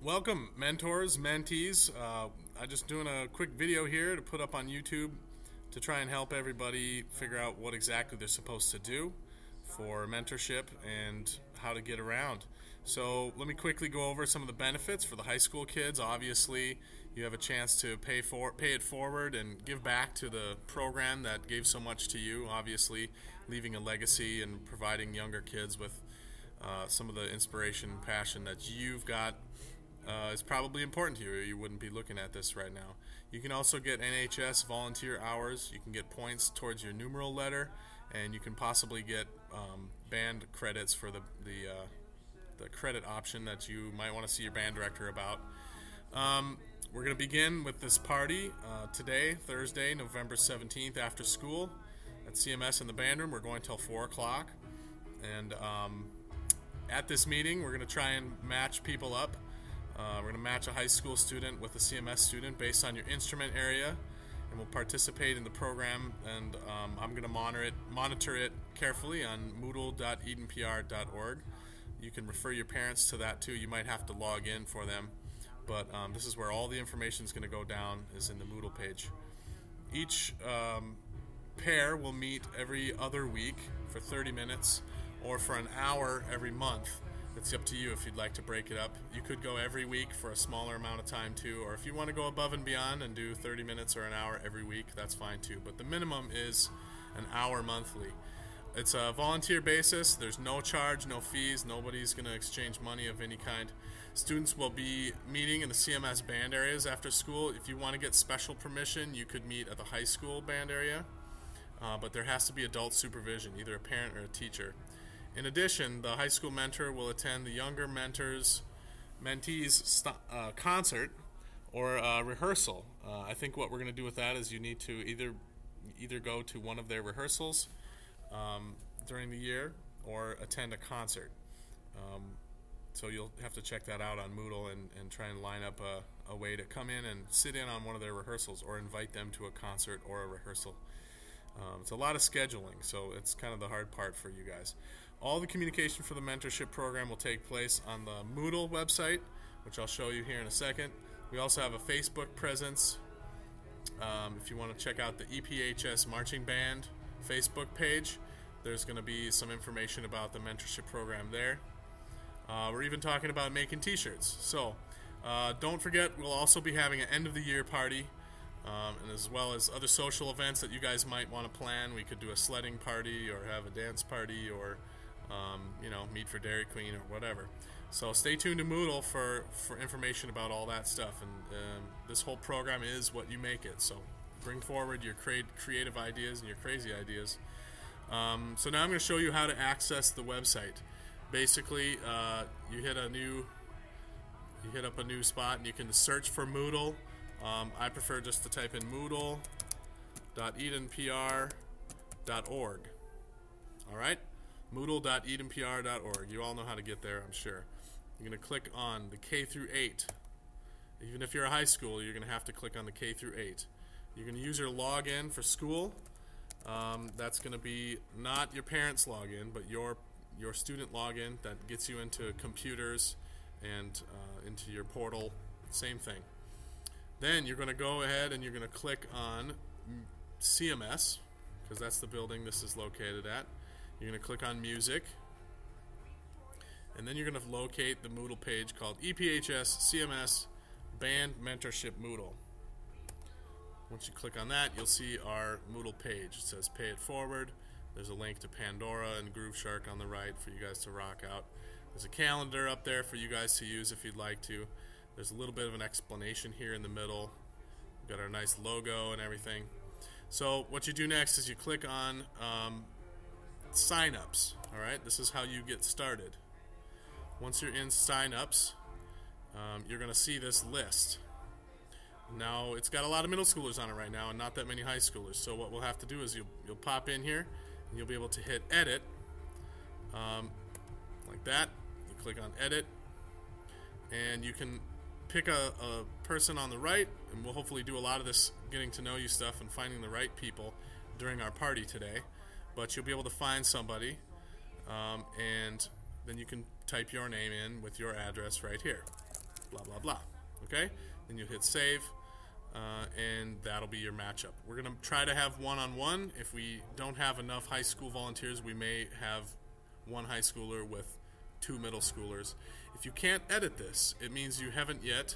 Welcome, mentors, mentees. I'm just doing a quick video here to put up on YouTube to try and help everybody figure out what exactly they're supposed to do for mentorship and how to get around. So let me quickly go over some of the benefits for the high school kids. Obviously, you have a chance to pay it forward and give back to the program that gave so much to you, obviously leaving a legacy and providing younger kids with some of the inspiration and passion that you've got is probably important to you, or you wouldn't be looking at this right now. You can also get NHS volunteer hours. You can get points towards your numeral letter, and you can possibly get band credits for the credit option that you might want to see your band director about. We're going to begin with this party today, Thursday, November 17th, after school at CMS in the band room. We're going till 4 o'clock. And at this meeting, we're going to try and match people up. We're going to match a high school student with a CMS student based on your instrument area, and we'll participate in the program, and I'm going to monitor it carefully on Moodle.edenpr.org. You can refer your parents to that too. You might have to log in for them, but this is where all the information is going to go down, is in the Moodle page. Each pair will meet every other week for 30 minutes or for an hour every month. It's up to you if you'd like to break it up. You could go every week for a smaller amount of time too, or if you want to go above and beyond and do 30 minutes or an hour every week, that's fine too. But the minimum is an hour monthly. It's a volunteer basis. There's no charge, no fees. Nobody's going to exchange money of any kind. Students will be meeting in the CMS band areas after school. If you want to get special permission, you could meet at the high school band area, but there has to be adult supervision, either a parent or a teacher. In addition, the high school mentor will attend the younger mentees' concert or rehearsal. I think what we're going to do with that is you need to either go to one of their rehearsals during the year or attend a concert. So you'll have to check that out on Moodle and try and line up a way to come in and sit in on one of their rehearsals or invite them to a concert or a rehearsal. It's a lot of scheduling, so it's kind of the hard part for you guys. All the communication for the mentorship program will take place on the Moodle website, which I'll show you here in a second. We also have a Facebook presence. If you want to check out the EPHS Marching Band Facebook page, there's going to be some information about the mentorship program there. We're even talking about making t-shirts. So don't forget, we'll also be having an end-of-the-year party, and as well as other social events that you guys might want to plan. We could do a sledding party or have a dance party or meet for Dairy Queen or whatever. So stay tuned to Moodle for information about all that stuff. And this whole program is what you make it. So bring forward your creative ideas and your crazy ideas. So now I'm going to show you how to access the website. Basically, you hit up a new spot and you can search for Moodle. I prefer just to type in Moodle.edenpr.org. All right? Moodle.edenpr.org. You all know how to get there, I'm sure. You're going to click on the K through 8. Even if you're a high school, you're going to have to click on the K through 8. You're going to use your login for school. That's going to be not your parents' login, but your student login that gets you into computers and into your portal. Same thing. Then you're going to go ahead and you're going to click on CMS, because that's the building this is located at. You're going to click on Music, and then you're going to locate the Moodle page called EPHS CMS Band Mentorship Moodle. Once you click on that, you'll see our Moodle page. It says Pay It Forward. There's a link to Pandora and Groove Shark on the right for you guys to rock out. There's a calendar up there for you guys to use if you'd like to. There's a little bit of an explanation here in the middle. We've got our nice logo and everything. So what you do next is you click on sign-ups. All right, this is how you get started. Once you're in sign-ups, you're going to see this list. Now, it's got a lot of middle schoolers on it right now and not that many high schoolers. So what we'll have to do is you'll pop in here and you'll be able to hit edit like that. You click on edit, and you can pick a person on the right, and we'll hopefully do a lot of this getting to know you stuff and finding the right people during our party today. But you'll be able to find somebody, and then you can type your name in with your address right here. blah, blah, blah. Okay? Then you hit save, and that'll be your matchup. We're going to try to have one-on-one. If we don't have enough high school volunteers, we may have one high schooler with 2 middle schoolers. If you can't edit this, it means you haven't yet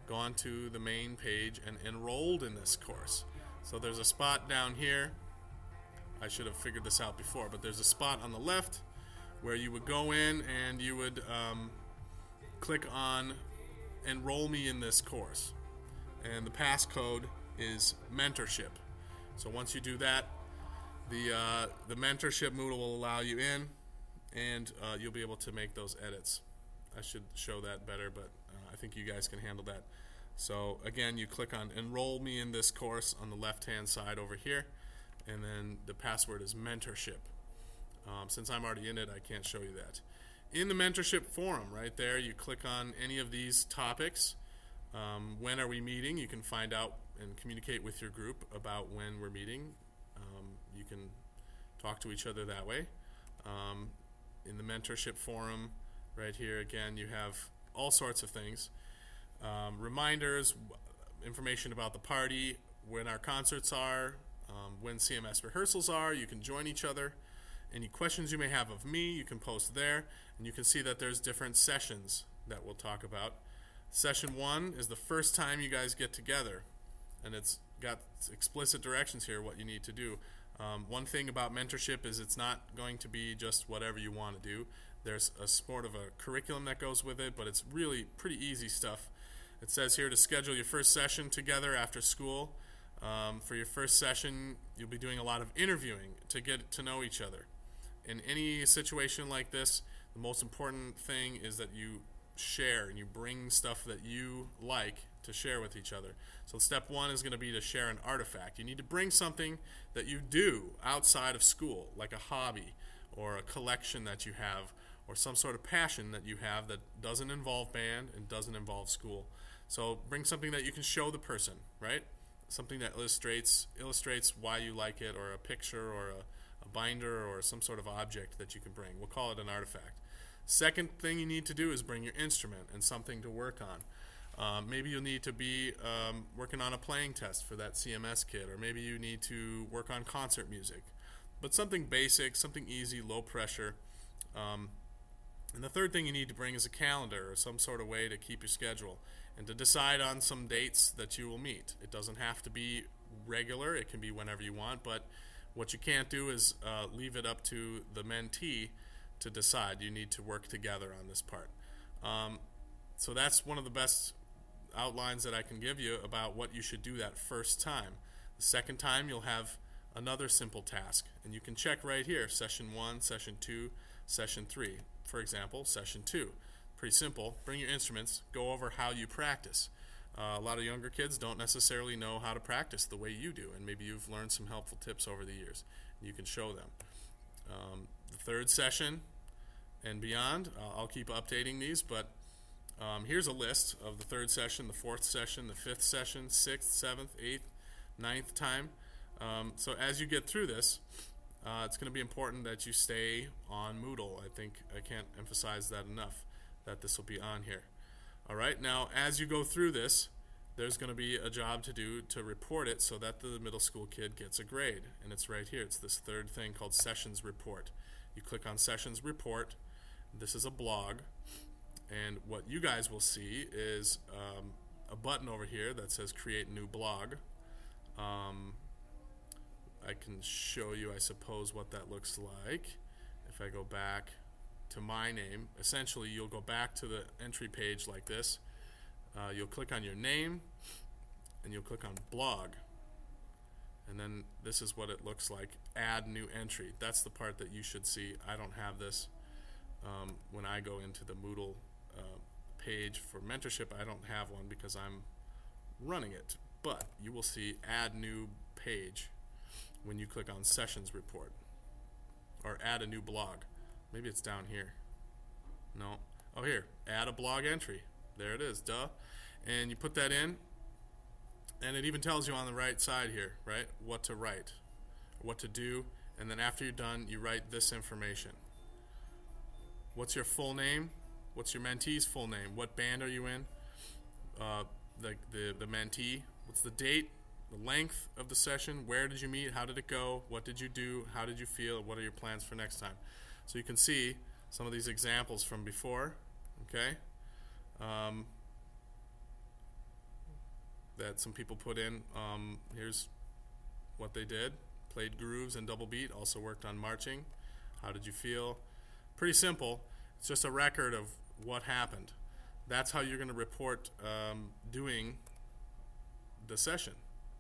gone to the main page and enrolled in this course. So there's a spot down here. I should have figured this out before, but there's a spot on the left where you would go in and you would click on enroll me in this course. And the passcode is mentorship. So once you do that, the Mentorship Moodle will allow you in, and you'll be able to make those edits. I should show that better, but I think you guys can handle that. So again, you click on enroll me in this course on the left-hand side over here, and then the password is mentorship. Since I'm already in it, I can't show you that. In the mentorship forum, right there, you click on any of these topics. When are we meeting? You can find out and communicate with your group about when we're meeting. You can talk to each other that way. In the mentorship forum, right here, again, you have all sorts of things. Reminders, information about the party, when our concerts are, when CMS rehearsals are. You can join each other. Any questions you may have of me, you can post there, and you can see that there's different sessions that we'll talk about. Session 1 is the first time you guys get together, and it's got explicit directions here what you need to do. One thing about mentorship is it's not going to be just whatever you want to do. There's a sort of a curriculum that goes with it, but it's really pretty easy stuff. It says here to schedule your first session together after school. For your first session, you'll be doing a lot of interviewing to get to know each other. In any situation like this, the most important thing is that you share and you bring stuff that you like to share with each other. So step 1 is going to be to share an artifact. You need to bring something that you do outside of school, like a hobby or a collection that you have or some sort of passion that you have that doesn't involve band and doesn't involve school. So bring something that you can show the person, right? Something that illustrates why you like it, or a picture or a binder or some sort of object that you can bring. We'll call it an artifact. Second thing you need to do is bring your instrument and something to work on. Maybe you'll need to be working on a playing test for that CMS kid, or maybe you need to work on concert music. But something basic, something easy, low pressure. And the third thing you need to bring is a calendar or some sort of way to keep your schedule and to decide on some dates that you will meet. It doesn't have to be regular, it can be whenever you want, but what you can't do is leave it up to the mentee to decide. You need to work together on this part. So that's one of the best outlines that I can give you about what you should do that first time. The second time you'll have another simple task, and you can check right here, session 1, session 2, session 3. For example, session 2. Pretty simple. Bring your instruments, go over how you practice. A lot of younger kids don't necessarily know how to practice the way you do, and maybe you've learned some helpful tips over the years. You can show them. The third session and beyond, I'll keep updating these, but here's a list of the third session, the fourth session, the fifth session, 6th, 7th, 8th, 9th time. So as you get through this, it's going to be important that you stay on Moodle. I think I can't emphasize that enough, that this will be on here. All right, now as you go through this, there's going to be a job to do to report it so that the middle school kid gets a grade. And it's right here. It's this third thing called Sessions Report. You click on Sessions Report. This is a blog. And what you guys will see is a button over here that says Create New Blog. I can show you, I suppose, what that looks like. If I go back to my name, essentially you'll go back to the entry page like this. You'll click on your name and you'll click on blog, and then this is what it looks like. Add new entry. That's the part that you should see. I don't have this. When I go into the Moodle page for mentorship, I don't have one because I'm running it, but you will see add new page when you click on Sessions Report, or add a new blog. Maybe it's down here. No. Oh, here. Add a blog entry. There it is. Duh. And you put that in, and it even tells you on the right side here, right, what to write, what to do, and then after you're done, you write this information. What's your full name? What's your mentee's full name? What band are you in? the mentee. What's the date, the length of the session, where did you meet, how did it go, what did you do, how did you feel, what are your plans for next time. So you can see some of these examples from before, okay, that some people put in. Here's what they did. Played grooves and double beat, also worked on marching. How did you feel? Pretty simple. It's just a record of what happened. That's how you're going to report doing the session.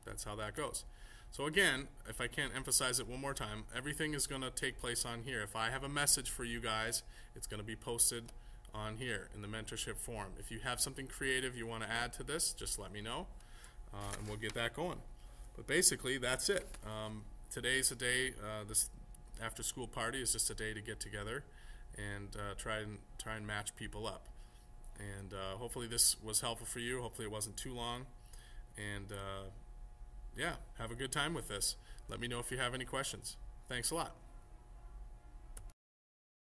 That's how that goes. So again, if I can't emphasize it one more time, everything is going to take place on here. If I have a message for you guys, it's going to be posted on here in the mentorship forum. If you have something creative you want to add to this, just let me know, and we'll get that going. But basically, that's it. Today's a day, this after-school party is just a day to get together and try and match people up. And hopefully this was helpful for you. Hopefully it wasn't too long. And yeah, have a good time with this. Let me know if you have any questions. Thanks a lot.